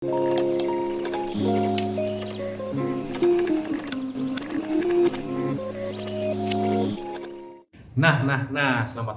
Selamat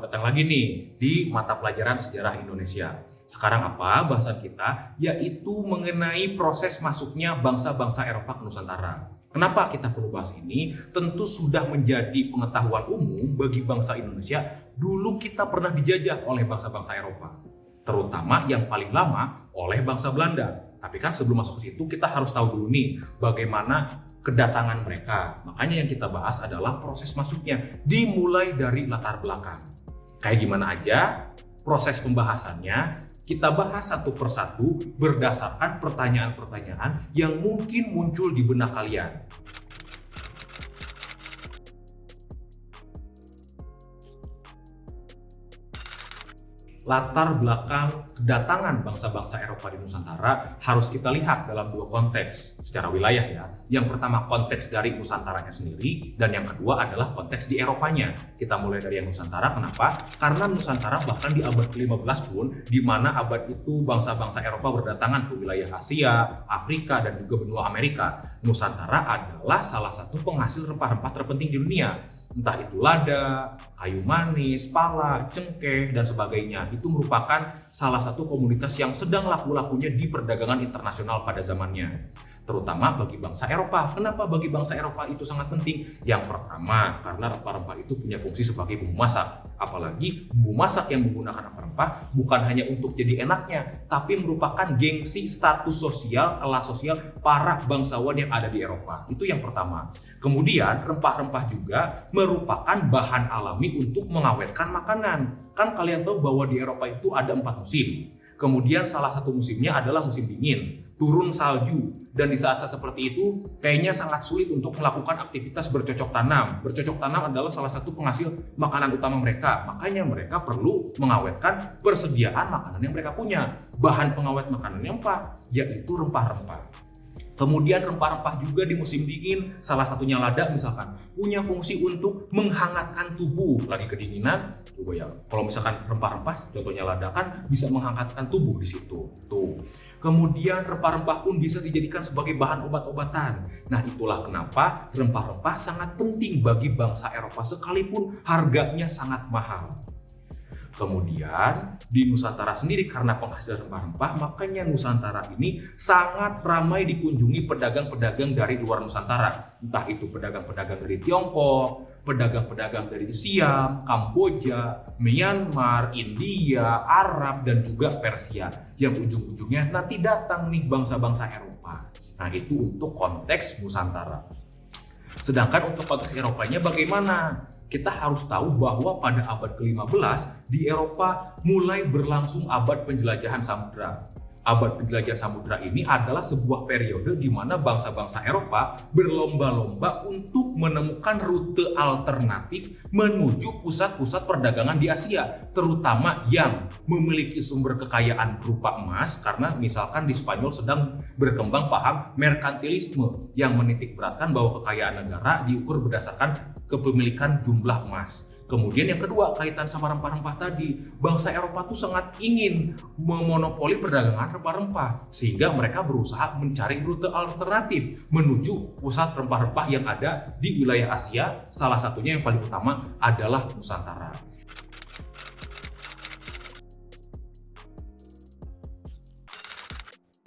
datang lagi nih di mata pelajaran sejarah Indonesia. Sekarang apa bahasan kita? Yaitu mengenai proses masuknya bangsa-bangsa Eropa ke Nusantara. Kenapa kita perlu bahas ini? Tentu sudah menjadi pengetahuan umum bagi bangsa Indonesia, dulu kita pernah dijajah oleh bangsa-bangsa Eropa. Terutama yang paling lama oleh bangsa Belanda. Tapi kan sebelum masuk ke situ kita harus tahu dulu nih bagaimana kedatangan mereka. Makanya yang kita bahas adalah proses masuknya, dimulai dari latar belakang. Kayak gimana aja proses pembahasannya, kita bahas satu persatu berdasarkan pertanyaan-pertanyaan yang mungkin muncul di benak kalian. Latar belakang kedatangan bangsa-bangsa Eropa di Nusantara harus kita lihat dalam dua konteks secara wilayah ya. Yang pertama konteks dari Nusantaranya sendiri, dan yang kedua adalah konteks di Eropanya. Kita mulai dari yang Nusantara, kenapa? Karena Nusantara bahkan di abad ke-15 pun, di mana abad itu bangsa-bangsa Eropa berdatangan ke wilayah Asia, Afrika, dan juga benua Amerika. Nusantara adalah salah satu penghasil rempah-rempah terpenting di dunia. Entah itu lada, kayu manis, pala, cengkeh, dan sebagainya. Itu merupakan salah satu komunitas yang sedang laku-lakunya di perdagangan internasional pada zamannya. Terutama bagi bangsa Eropa. Kenapa bagi bangsa Eropa itu sangat penting? Yang pertama, karena rempah-rempah itu punya fungsi sebagai bumbu masak. Apalagi bumbu masak yang menggunakan rempah-rempah bukan hanya untuk jadi enaknya, tapi merupakan gengsi status sosial, kelas sosial para bangsawan yang ada di Eropa. Itu yang pertama. Kemudian rempah-rempah juga merupakan bahan alami untuk mengawetkan makanan. Kan kalian tahu bahwa di Eropa itu ada 4 musim. Kemudian salah satu musimnya adalah musim dingin, turun salju, dan di saat-saat seperti itu kayaknya sangat sulit untuk melakukan aktivitas bercocok tanam. Bercocok tanam adalah salah satu penghasil makanan utama mereka, makanya mereka perlu mengawetkan persediaan makanan yang mereka punya. Bahan pengawet makanannya apa? Yaitu rempah-rempah. Kemudian rempah-rempah juga di musim dingin, salah satunya lada misalkan, punya fungsi untuk menghangatkan tubuh. Lagi kedinginan, coba ya, kalau misalkan rempah-rempah, contohnya lada kan bisa menghangatkan tubuh di situ. Tuh. Kemudian rempah-rempah pun bisa dijadikan sebagai bahan obat-obatan. Nah, itulah kenapa rempah-rempah sangat penting bagi bangsa Eropa sekalipun harganya sangat mahal. Kemudian di Nusantara sendiri karena penghasil rempah-rempah, makanya Nusantara ini sangat ramai dikunjungi pedagang-pedagang dari luar Nusantara. Entah itu pedagang-pedagang dari Tiongkok, pedagang-pedagang dari Siam, Kamboja, Myanmar, India, Arab, dan juga Persia. Yang ujung-ujungnya nanti datang nih bangsa-bangsa Eropa. Nah, itu untuk konteks Nusantara. Sedangkan untuk konteks Eropanya bagaimana? Kita harus tahu bahwa pada abad ke-15 di Eropa mulai berlangsung abad penjelajahan samudra. Abad penjelajahan samudra ini adalah sebuah periode di mana bangsa-bangsa Eropa berlomba-lomba untuk menemukan rute alternatif menuju pusat-pusat perdagangan di Asia, terutama yang memiliki sumber kekayaan berupa emas, karena misalkan di Spanyol sedang berkembang paham merkantilisme yang menitik beratkan bahwa kekayaan negara diukur berdasarkan kepemilikan jumlah emas. Kemudian yang kedua, kaitan sama rempah-rempah tadi, bangsa Eropa tuh sangat ingin memonopoli perdagangan rempah-rempah, sehingga mereka berusaha mencari rute alternatif menuju pusat rempah-rempah yang ada di wilayah Asia. Salah satunya yang paling utama adalah Nusantara.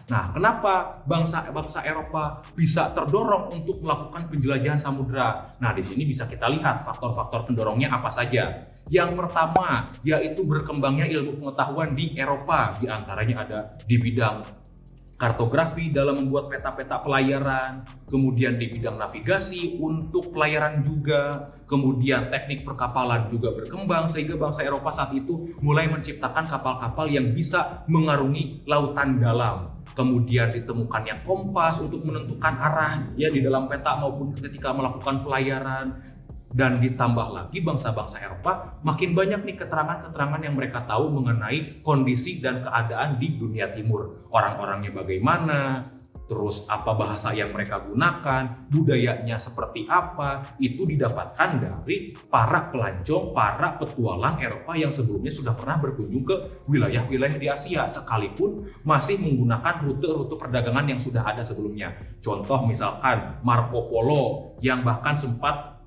Nah, kenapa bangsa-bangsa Eropa bisa terdorong untuk melakukan penjelajahan samudra? Nah, di sini bisa kita lihat faktor-faktor pendorongnya apa saja. Yang pertama, yaitu berkembangnya ilmu pengetahuan di Eropa. Di antaranya ada di bidang kartografi dalam membuat peta-peta pelayaran, kemudian di bidang navigasi untuk pelayaran juga, kemudian teknik perkapalan juga berkembang sehingga bangsa Eropa saat itu mulai menciptakan kapal-kapal yang bisa mengarungi lautan dalam. Kemudian ditemukannya kompas untuk menentukan arah ya di dalam peta maupun ketika melakukan pelayaran. Dan ditambah lagi bangsa-bangsa Eropa makin banyak nih keterangan-keterangan yang mereka tahu mengenai kondisi dan keadaan di dunia timur. Orang-orangnya bagaimana, terus apa bahasa yang mereka gunakan, budayanya seperti apa, itu didapatkan dari para pelancong, para petualang Eropa yang sebelumnya sudah pernah berkunjung ke wilayah-wilayah di Asia, sekalipun masih menggunakan rute-rute perdagangan yang sudah ada sebelumnya. Contoh misalkan Marco Polo yang bahkan sempat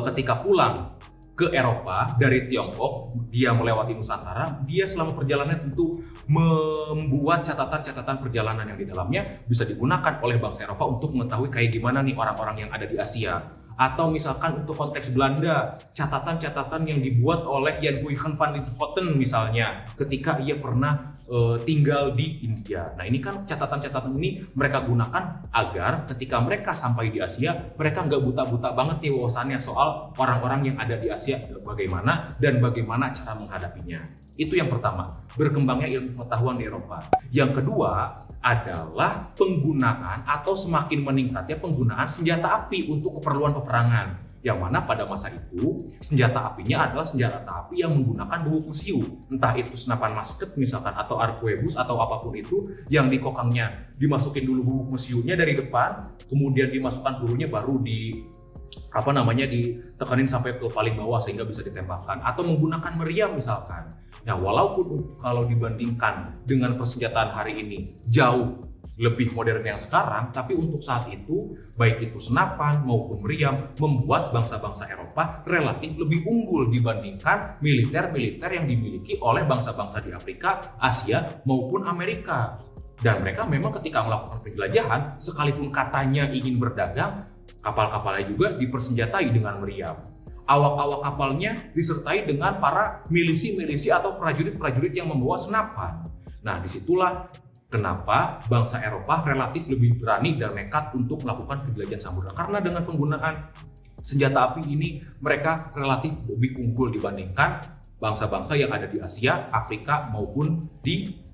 ketika pulang ke Eropa dari Tiongkok, dia melewati Nusantara, dia selama perjalanan tentu membuat catatan-catatan perjalanan yang di dalamnya bisa digunakan oleh bangsa Eropa untuk mengetahui kayak gimana nih orang-orang yang ada di Asia. Atau misalkan untuk konteks Belanda, catatan-catatan yang dibuat oleh Jan Huygens van Richthofen misalnya ketika ia pernah tinggal di India. Nah ini kan catatan-catatan ini mereka gunakan agar ketika mereka sampai di Asia, mereka nggak buta-buta banget nih wawasannya soal orang-orang yang ada di Asia bagaimana dan bagaimana cara menghadapinya. Itu yang pertama, berkembangnya ilmu pengetahuan di Eropa. Yang kedua adalah penggunaan atau semakin meningkatnya penggunaan senjata api untuk keperluan peperangan. Yang mana pada masa itu senjata apinya adalah senjata api yang menggunakan bubuk mesiu, entah itu senapan musket misalkan atau arquebus atau apapun itu yang di kokangnya dimasukin dulu bubuk mesiunya dari depan, kemudian dimasukkan pelurunya baru ditekanin sampai ke paling bawah sehingga bisa ditembakkan, atau menggunakan meriam misalkan. Nah, walaupun kalau dibandingkan dengan persenjataan hari ini jauh lebih modern yang sekarang, tapi untuk saat itu baik itu senapan maupun meriam membuat bangsa-bangsa Eropa relatif lebih unggul dibandingkan militer-militer yang dimiliki oleh bangsa-bangsa di Afrika, Asia maupun Amerika. Dan mereka memang ketika melakukan penjelajahan, sekalipun katanya ingin berdagang, kapal-kapalnya juga dipersenjatai dengan meriam. Awak-awak kapalnya disertai dengan para milisi-milisi atau prajurit-prajurit yang membawa senapan. Nah, disitulah kenapa bangsa Eropa relatif lebih berani dan nekat untuk melakukan penjelajahan samudera. Karena dengan penggunaan senjata api ini, mereka relatif lebih unggul dibandingkan bangsa-bangsa yang ada di Asia, Afrika maupun di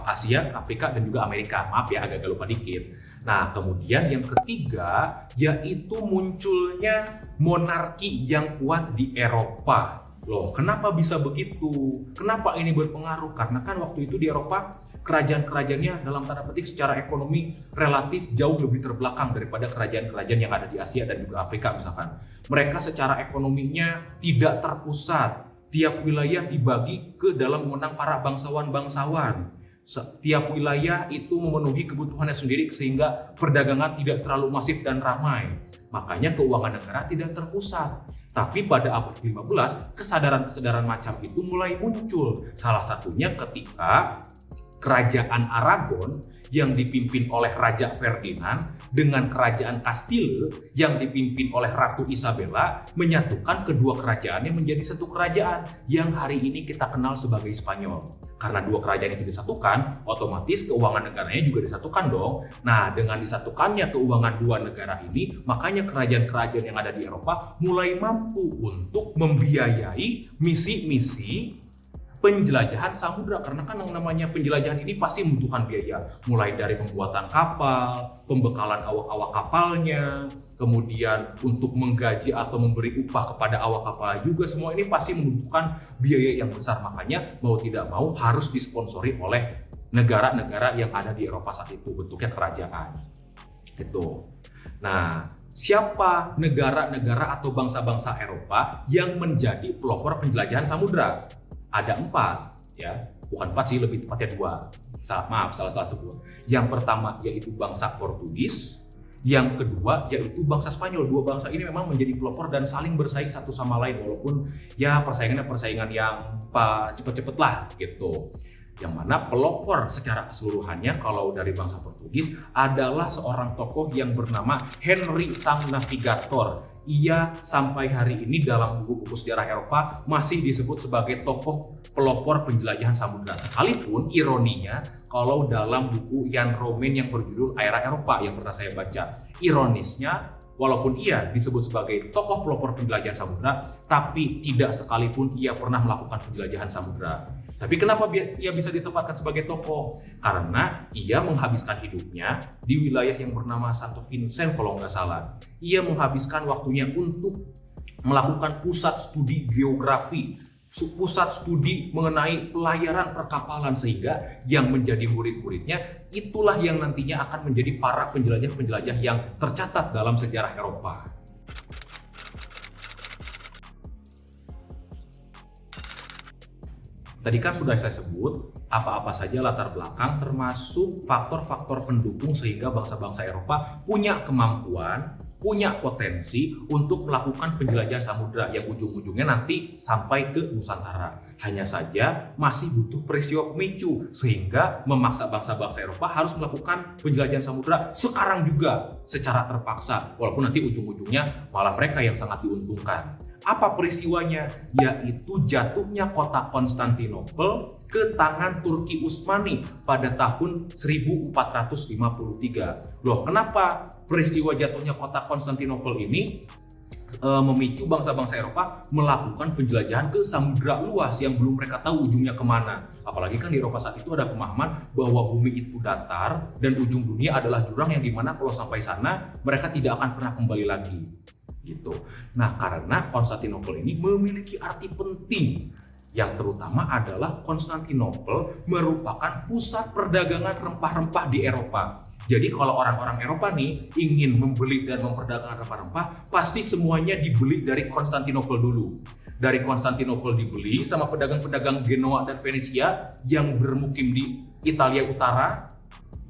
Asia, Afrika, dan juga Amerika. Maaf ya, agak lupa dikit. Nah, kemudian yang ketiga yaitu munculnya monarki yang kuat di Eropa. Loh, kenapa bisa begitu? Kenapa ini berpengaruh? Karena kan waktu itu di Eropa kerajaan-kerajaannya dalam tanda petik secara ekonomi relatif jauh lebih terbelakang daripada kerajaan-kerajaan yang ada di Asia dan juga Afrika misalkan. Mereka secara ekonominya tidak terpusat. Tiap wilayah dibagi ke dalam wewenang para bangsawan-bangsawan. Setiap wilayah itu memenuhi kebutuhannya sendiri sehingga perdagangan tidak terlalu masif dan ramai. Makanya keuangan negara tidak terpusat. Tapi pada abad ke-15, kesadaran-kesadaran macam itu mulai muncul. Salah satunya ketika Kerajaan Aragon yang dipimpin oleh Raja Ferdinand dengan Kerajaan Castile yang dipimpin oleh Ratu Isabella menyatukan kedua kerajaannya menjadi satu kerajaan yang hari ini kita kenal sebagai Spanyol. Karena dua kerajaan itu disatukan, otomatis keuangan negaranya juga disatukan dong. Nah, dengan disatukannya keuangan dua negara ini, makanya kerajaan-kerajaan yang ada di Eropa mulai mampu untuk membiayai misi-misi penjelajahan samudra, karena kan yang namanya penjelajahan ini pasti membutuhkan biaya, mulai dari pembuatan kapal, pembekalan awak-awak kapalnya, kemudian untuk menggaji atau memberi upah kepada awak kapal juga, semua ini pasti membutuhkan biaya yang besar. Makanya mau tidak mau harus disponsori oleh negara-negara yang ada di Eropa saat itu, bentuknya kerajaan gitu. Nah, siapa negara-negara atau bangsa-bangsa Eropa yang menjadi pelopor penjelajahan samudra? Ada 4, ya, bukan 4 sih, lebih tepatnya 2. Salah sebuah. Yang pertama yaitu bangsa Portugis, yang kedua yaitu bangsa Spanyol. Dua bangsa ini memang menjadi pelopor dan saling bersaing satu sama lain, walaupun ya persaingan yang cepet-cepet lah gitu. Yang mana pelopor secara keseluruhannya kalau dari bangsa Portugis adalah seorang tokoh yang bernama Henry Sang Navigator. Ia sampai hari ini dalam buku-buku sejarah Eropa masih disebut sebagai tokoh pelopor penjelajahan samudra. Sekalipun ironinya kalau dalam buku Jan Romain yang berjudul Era Eropa yang pernah saya baca, ironisnya walaupun ia disebut sebagai tokoh pelopor penjelajahan samudra, tapi tidak sekalipun ia pernah melakukan penjelajahan samudra. Tapi kenapa ia bisa ditempatkan sebagai tokoh? Karena ia menghabiskan hidupnya di wilayah yang bernama Santo Vincent kalau nggak salah. Ia menghabiskan waktunya untuk melakukan pusat studi geografi pusat studi mengenai pelayaran perkapalan, sehingga yang menjadi murid-muridnya itulah yang nantinya akan menjadi para penjelajah-penjelajah yang tercatat dalam sejarah Eropa. Tadi kan sudah saya sebut apa-apa saja latar belakang termasuk faktor-faktor pendukung sehingga bangsa-bangsa Eropa punya kemampuan, punya potensi untuk melakukan penjelajahan samudera yang ujung-ujungnya nanti sampai ke Nusantara. Hanya saja masih butuh peristiwa pemicu sehingga memaksa bangsa-bangsa Eropa harus melakukan penjelajahan samudera sekarang juga secara terpaksa, walaupun nanti ujung-ujungnya malah mereka yang sangat diuntungkan. Apa peristiwanya? Yaitu jatuhnya kota Konstantinopel ke tangan Turki Utsmani pada tahun 1453. Loh, kenapa peristiwa jatuhnya kota Konstantinopel ini memicu bangsa-bangsa Eropa melakukan penjelajahan ke samudera luas yang belum mereka tahu ujungnya kemana? Apalagi kan di Eropa saat itu ada pemahaman bahwa bumi itu datar dan ujung dunia adalah jurang yang dimana kalau sampai sana mereka tidak akan pernah kembali lagi. Gitu. Nah, karena Konstantinopel ini memiliki arti penting, yang terutama adalah Konstantinopel merupakan pusat perdagangan rempah-rempah di Eropa. Jadi kalau orang-orang Eropa nih ingin membeli dan memperdagangkan rempah-rempah, pasti semuanya dibeli dari Konstantinopel dulu. Dari Konstantinopel dibeli sama pedagang-pedagang Genoa dan Venesia yang bermukim di Italia Utara,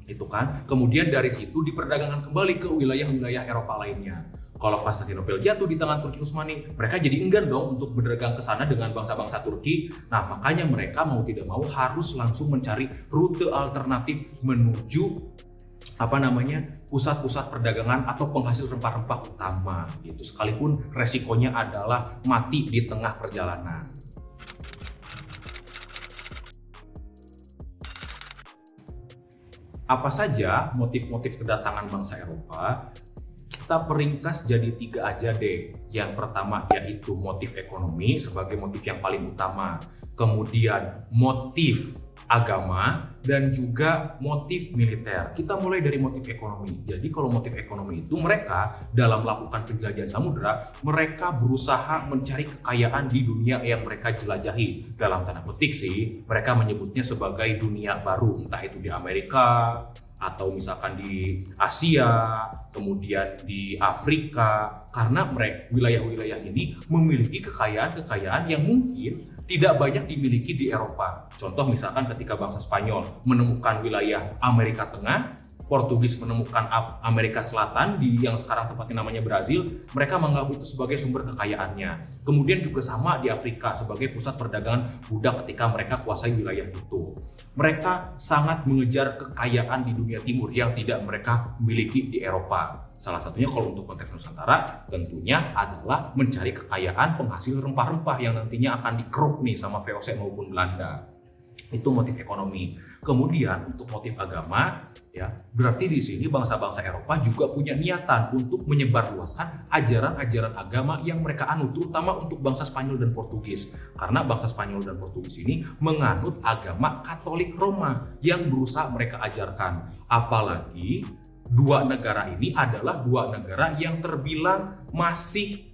itu kan. Kemudian dari situ diperdagangkan kembali ke wilayah-wilayah Eropa lainnya. Kalau Konstantinopel jatuh di tangan Turki Utsmani, mereka jadi enggan dong untuk berdagang ke sana dengan bangsa-bangsa Turki. Nah, makanya mereka mau tidak mau harus langsung mencari rute alternatif menuju pusat-pusat perdagangan atau penghasil rempah-rempah utama gitu. Sekalipun resikonya adalah mati di tengah perjalanan. Apa saja motif-motif kedatangan bangsa Eropa? Kita peringkas jadi 3 aja deh. Yang pertama yaitu motif ekonomi sebagai motif yang paling utama. Kemudian motif agama dan juga motif militer. Kita mulai dari motif ekonomi. Jadi kalau motif ekonomi itu mereka dalam melakukan penjelajahan samudera, mereka berusaha mencari kekayaan di dunia yang mereka jelajahi. Dalam tanda petik sih, mereka menyebutnya sebagai dunia baru, entah itu di Amerika, atau misalkan di Asia, kemudian di Afrika, karena mereka wilayah-wilayah ini memiliki kekayaan-kekayaan yang mungkin tidak banyak dimiliki di Eropa. Contoh misalkan ketika bangsa Spanyol menemukan wilayah Amerika Tengah, Portugis menemukan Amerika Selatan di yang sekarang tempatnya namanya Brazil, mereka menganggap itu sebagai sumber kekayaannya. Kemudian juga sama di Afrika sebagai pusat perdagangan budak ketika mereka kuasai wilayah itu. Mereka sangat mengejar kekayaan di dunia timur yang tidak mereka miliki di Eropa. Salah satunya kalau untuk konteks Nusantara tentunya adalah mencari kekayaan penghasil rempah-rempah yang nantinya akan dikeruk nih sama VOC maupun Belanda. Itu motif ekonomi. Kemudian untuk motif agama, ya berarti di sini bangsa-bangsa Eropa juga punya niatan untuk menyebarluaskan ajaran-ajaran agama yang mereka anut, terutama untuk bangsa Spanyol dan Portugis. Karena bangsa Spanyol dan Portugis ini menganut agama Katolik Roma yang berusaha mereka ajarkan. Apalagi dua negara ini adalah dua negara yang terbilang masih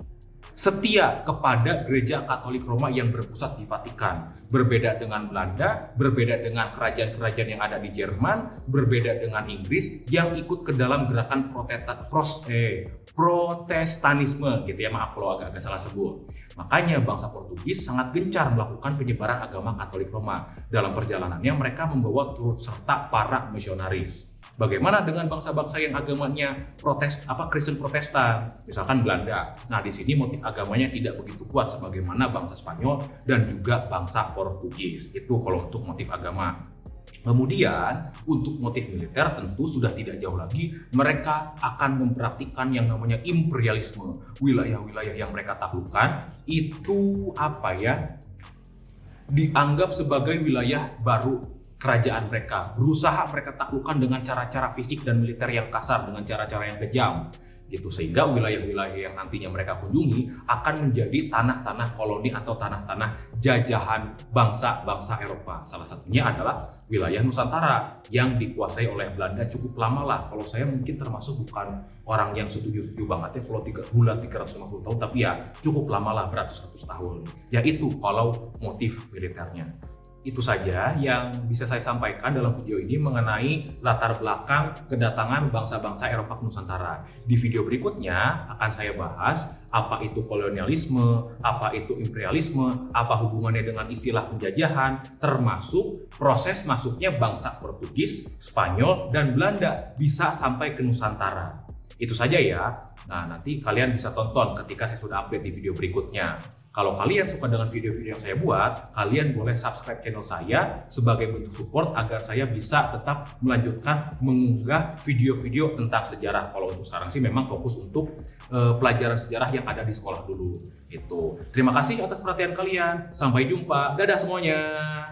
setia kepada gereja Katolik Roma yang berpusat di Vatikan. Berbeda dengan Belanda, berbeda dengan kerajaan-kerajaan yang ada di Jerman, berbeda dengan Inggris yang ikut ke dalam gerakan Protestanisme gitu ya, maaf kalau agak-agak salah sebut. Makanya bangsa Portugis sangat gencar melakukan penyebaran agama Katolik Roma. Dalam perjalanannya mereka membawa turut serta para misionaris. Bagaimana dengan bangsa-bangsa yang agamanya Kristen Protestan, misalkan Belanda. Nah, di sini motif agamanya tidak begitu kuat sebagaimana bangsa Spanyol dan juga bangsa Portugis. Itu kalau untuk motif agama. Kemudian untuk motif militer tentu sudah tidak jauh lagi, mereka akan mempraktikkan yang namanya imperialisme. Wilayah-wilayah yang mereka taklukkan itu dianggap sebagai wilayah baru kerajaan mereka. Berusaha mereka taklukkan dengan cara-cara fisik dan militer yang kasar, dengan cara-cara yang kejam gitu, sehingga wilayah-wilayah yang nantinya mereka kunjungi akan menjadi tanah-tanah koloni atau tanah-tanah jajahan bangsa-bangsa Eropa. Salah satunya adalah wilayah Nusantara yang dikuasai oleh Belanda cukup lama lah. Kalau saya mungkin termasuk bukan orang yang setuju-setuju banget ya kalau 350 tahun, tapi ya cukup lama lah, beratus-ratus tahun. Ya itu kalau motif militernya. Itu saja yang bisa saya sampaikan dalam video ini mengenai latar belakang kedatangan bangsa-bangsa Eropa ke Nusantara. Di video berikutnya akan saya bahas apa itu kolonialisme, apa itu imperialisme, apa hubungannya dengan istilah penjajahan, termasuk proses masuknya bangsa Portugis, Spanyol, dan Belanda bisa sampai ke Nusantara. Itu saja ya. Nah, nanti kalian bisa tonton ketika saya sudah update di video berikutnya. Kalau kalian suka dengan video-video yang saya buat, kalian boleh subscribe channel saya sebagai bentuk support agar saya bisa tetap melanjutkan mengunggah video-video tentang sejarah. Kalau untuk sekarang sih memang fokus untuk pelajaran sejarah yang ada di sekolah dulu. Terima kasih atas perhatian kalian. Sampai jumpa. Dadah semuanya.